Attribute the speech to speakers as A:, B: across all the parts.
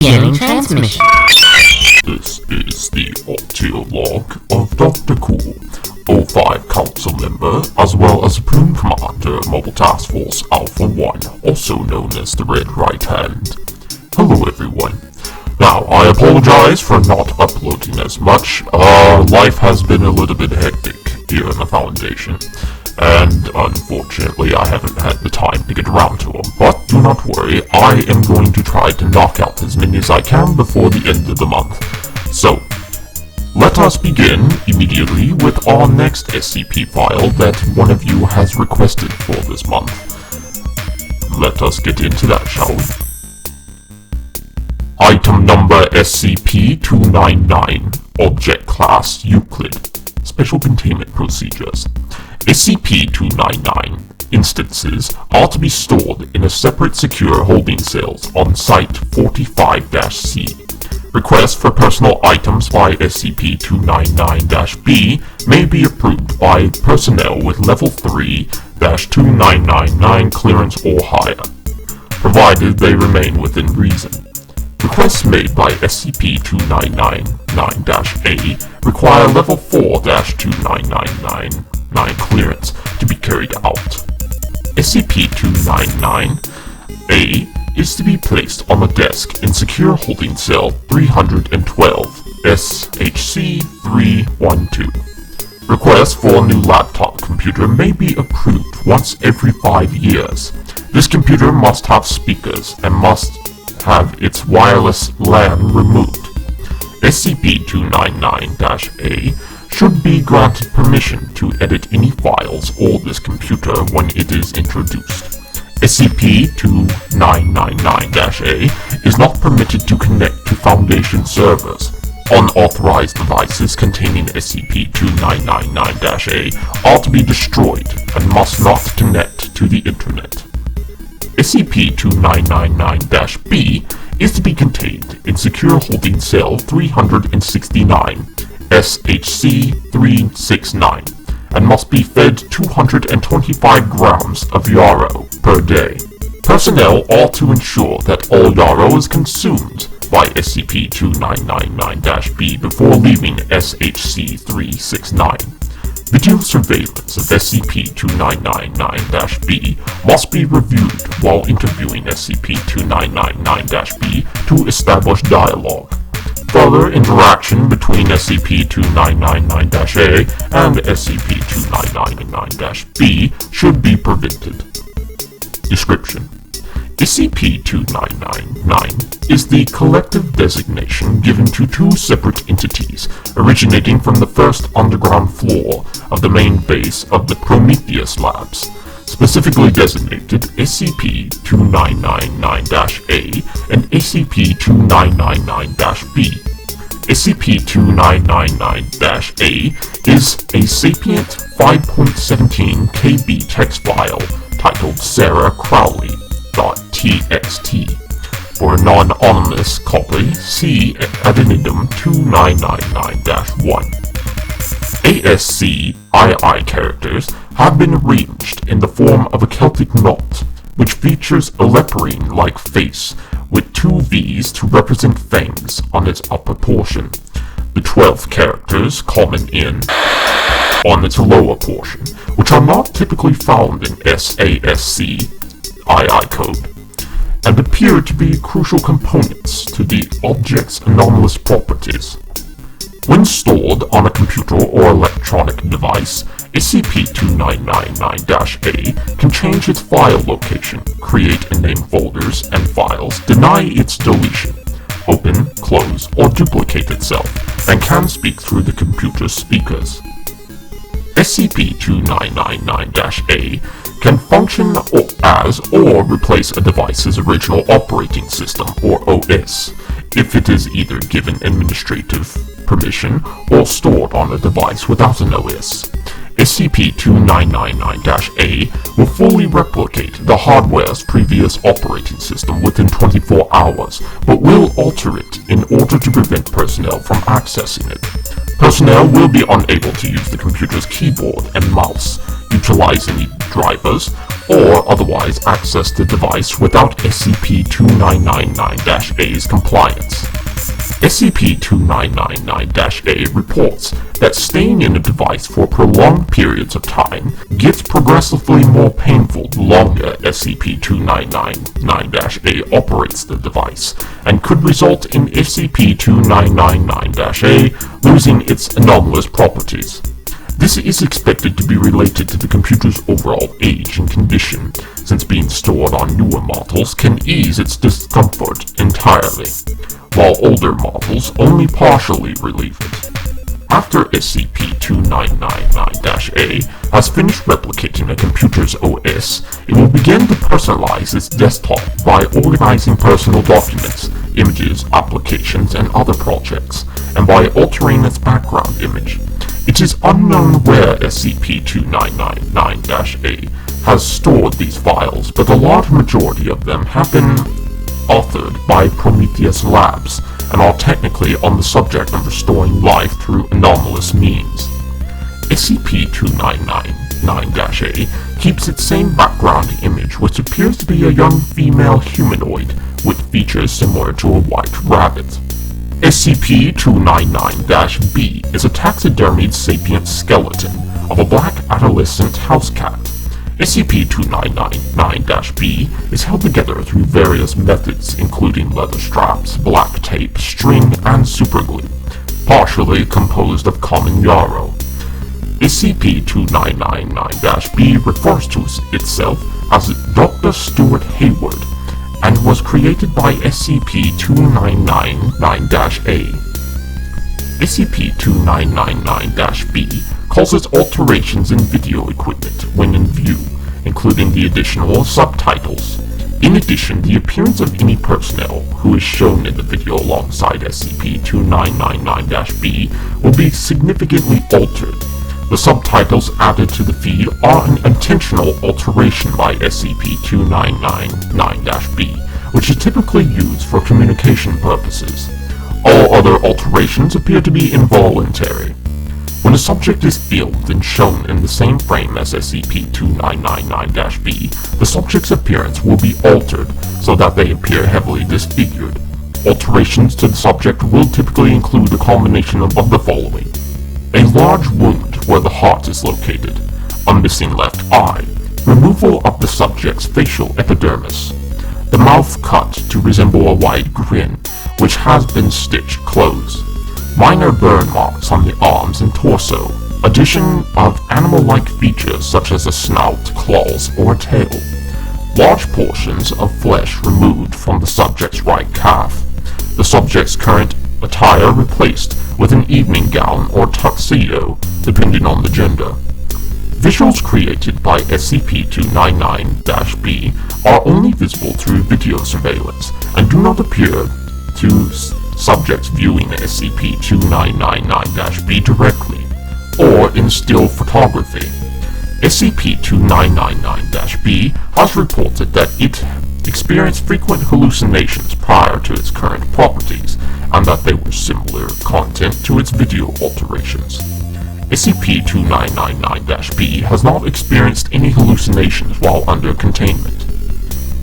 A: Beginning transmission.
B: This is the audio log of Dr. Cool, O5 Council member, as well as Supreme Commander Mobile Task Force Alpha 1, also known as the Red Right Hand. Hello everyone. Now, I apologize for not uploading as much. Life has been a little bit hectic here in the Foundation, and unfortunately I haven't had the time to get around to them. But do not worry, I am going to try to knock out as many as I can before the end of the month. So, let us begin immediately with our next SCP file that one of you has requested for this month. Let us get into that, shall we? Item number SCP-2999, Object Class Euclid, Special Containment Procedures. SCP-299 instances are to be stored in a separate secure holding cells on Site 45-C. Requests for personal items by SCP-299-B may be approved by personnel with Level 3-2999 clearance or higher, provided they remain within reason. Requests made by SCP-2999-A require Level 4-2999 clearance to be carried out. SCP-299-A is to be placed on the desk in Secure Holding Cell 312, SHC-312. Requests for a new laptop computer may be approved once every 5 years. This computer must have speakers and must have its wireless LAN removed. SCP-299-A should be granted permission to edit any files or this computer when it is introduced. SCP-2999-A is not permitted to connect to Foundation servers. Unauthorized devices containing SCP-2999-A are to be destroyed and must not connect to the Internet. SCP-2999-B is to be contained in Secure Holding Cell 369, SHC-369, and must be fed 225 grams of yarrow per day. Personnel are to ensure that all yarrow is consumed by SCP-2999-B before leaving SHC-369. Video surveillance of SCP-2999-B must be reviewed while interviewing SCP-2999-B to establish dialogue. Further interaction between SCP-2999-A and SCP-2999-B should be prevented. Description: SCP-2999 is the collective designation given to two separate entities originating from the first underground floor of the main base of the Prometheus Labs, specifically designated SCP-2999-A and SCP-2999-B. SCP-2999-A is a sapient 5.17 KB text file titled Sarah Crowley.txt. For a non-anonymous copy, see addendum 2999-1. ASCII characters have been arranged in the form of a Celtic knot, which features a leporine-like face with two V's to represent fangs on its upper portion. The 12 characters common in on its lower portion, which are not typically found in SASCII code, and appear to be crucial components to the object's anomalous properties. When stored on a computer or electronic device, SCP-2999-A can change its file location, create and name folders and files, deny its deletion, open, close, or duplicate itself, and can speak through the computer's speakers. SCP-2999-A can function as or replace a device's original operating system, or OS, if it is either given administrative permission or stored on a device without an OS. SCP-2999-A will fully replicate the hardware's previous operating system within 24 hours, but will alter it in order to prevent personnel from accessing it. Personnel will be unable to use the computer's keyboard and mouse, utilize any drivers, or otherwise access the device without SCP-2999-A's compliance. SCP-2999-A reports that staying in a device for prolonged periods of time gets progressively more painful the longer SCP-2999-A operates the device, and could result in SCP-2999-A losing its anomalous properties. This is expected to be related to the computer's overall age and condition, since being stored on newer models can ease its discomfort entirely, while older models only partially relieve it. After SCP-2999-A has finished replicating a computer's OS, it will begin to personalize its desktop by organizing personal documents, images, applications, and other projects, and by altering its background image. It is unknown where SCP-2999-A has stored these files, but a large majority of them have been authored by Prometheus Labs, and are technically on the subject of restoring life through anomalous means. SCP-2999-A keeps its same background image, which appears to be a young female humanoid with features similar to a white rabbit. SCP-299-B is a taxidermied sapient skeleton of a black adolescent house cat. SCP-2999-B is held together through various methods including leather straps, black tape, string, and superglue, partially composed of common yarrow. SCP-2999-B refers to itself as Dr. Stuart Hayward, and was created by SCP-2999-A. SCP-2999-B causes alterations in video equipment when in view, including the additional subtitles. In addition, the appearance of any personnel who is shown in the video alongside SCP-2999-B will be significantly altered. The subtitles added to the feed are an intentional alteration by SCP-2999-B, which is typically used for communication purposes. All other alterations appear to be involuntary. When a subject is filmed and shown in the same frame as SCP-2999-B, the subject's appearance will be altered so that they appear heavily disfigured. Alterations to the subject will typically include a combination of the following: a large wound where the heart is located, a missing left eye, removal of the subject's facial epidermis, the mouth cut to resemble a wide grin, which has been stitched closed, minor burn marks on the arms and torso, addition of animal-like features such as a snout, claws, or tail, large portions of flesh removed from the subject's right calf, the subject's current attire replaced with an evening gown or tuxedo, depending on the gender. Visuals created by SCP-299-B are only visible through video surveillance and do not appear to subjects viewing SCP-2999-B directly, or in still photography. SCP-2999-B has reported that it experienced frequent hallucinations prior to its current properties, and that they were similar content to its video alterations. SCP-2999-B has not experienced any hallucinations while under containment.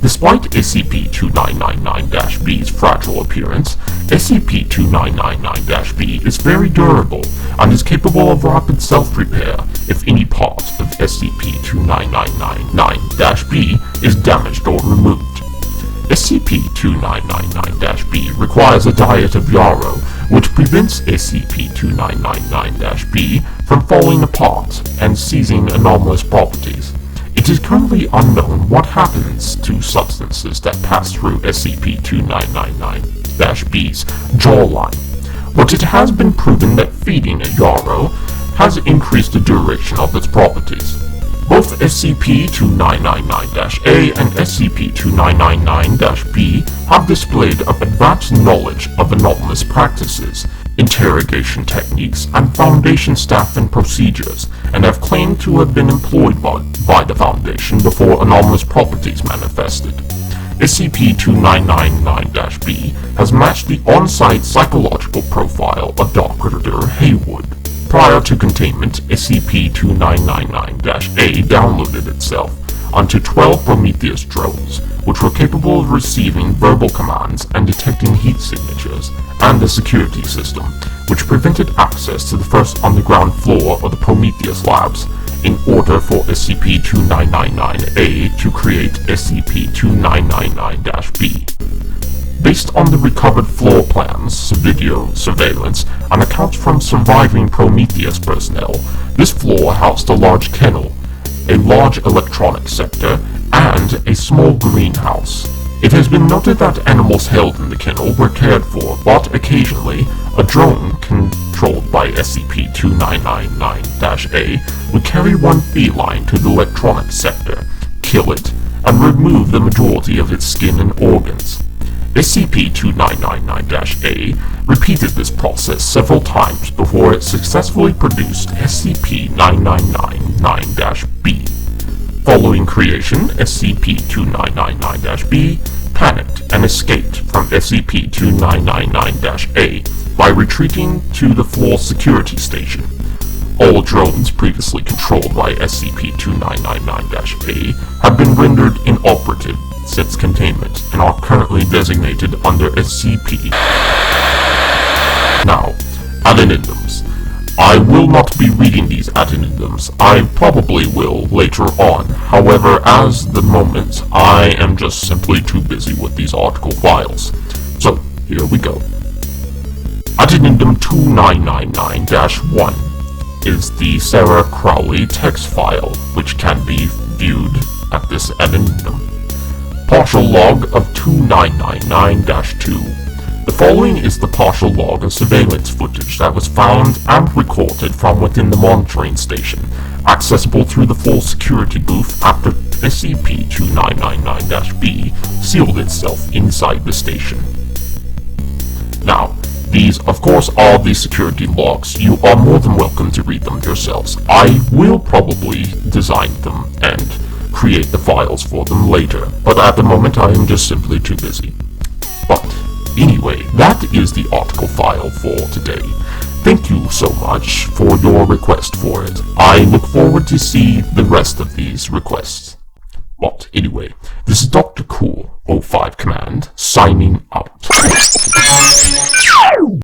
B: Despite SCP-2999-B's fragile appearance, SCP-2999-B is very durable and is capable of rapid self-repair if any part of SCP-2999-B is damaged or removed. SCP-2999-B requires a diet of yarrow, which prevents SCP-2999-B from falling apart and seizing anomalous properties. It is currently unknown what happens to substances that pass through SCP-2999-B's jawline, but it has been proven that feeding a yarrow has increased the duration of its properties. Both SCP-2999-A and SCP-2999-B have displayed advanced knowledge of anomalous practices, interrogation techniques, and Foundation staff and procedures, and have claimed to have been employed by the Foundation before anomalous properties manifested. SCP-2999-B has matched the on-site psychological profile of Dr. Hayward. Prior to containment, SCP-2999-A downloaded itself, onto 12 Prometheus drones, which were capable of receiving verbal commands and detecting heat signatures, and a security system, which prevented access to the first underground floor of the Prometheus labs, in order for SCP-2999-A to create SCP-2999-B. Based on the recovered floor plans, video surveillance, and accounts from surviving Prometheus personnel, this floor housed a large kennel, a large electronic sector, and a small greenhouse. It has been noted that animals held in the kennel were cared for, but occasionally, a drone controlled by SCP-2999-A would carry one feline to the electronic sector, kill it, and remove the majority of its skin and organs. SCP-2999-A repeated this process several times before it successfully produced SCP-2999-B. Following creation, SCP-2999-B panicked and escaped from SCP-2999-A by retreating to the floor security station. All drones previously controlled by SCP-2999-A have been rendered inoperative since containment and are currently designated under SCP. Now, addendums. I will not be reading these addendums. I probably will later on. However, as the moment, I am just simply too busy with these article files. So, here we go. Addendum 2999-1 is the Sarah Crowley text file, which can be viewed at this addendum. Partial log of 2999-2. The following is the partial log of surveillance footage that was found and recorded from within the monitoring station, accessible through the full security booth after SCP-2999-B sealed itself inside the station. Now, these, of course, are the security logs. You are more than welcome to read them yourselves. I will probably design them and create the files for them later, but at the moment I am just simply too busy. But anyway, that is the article file for today. Thank you so much for your request for it. I look forward to see the rest of these requests. But anyway, this is Dr. Cool 05 Command signing out.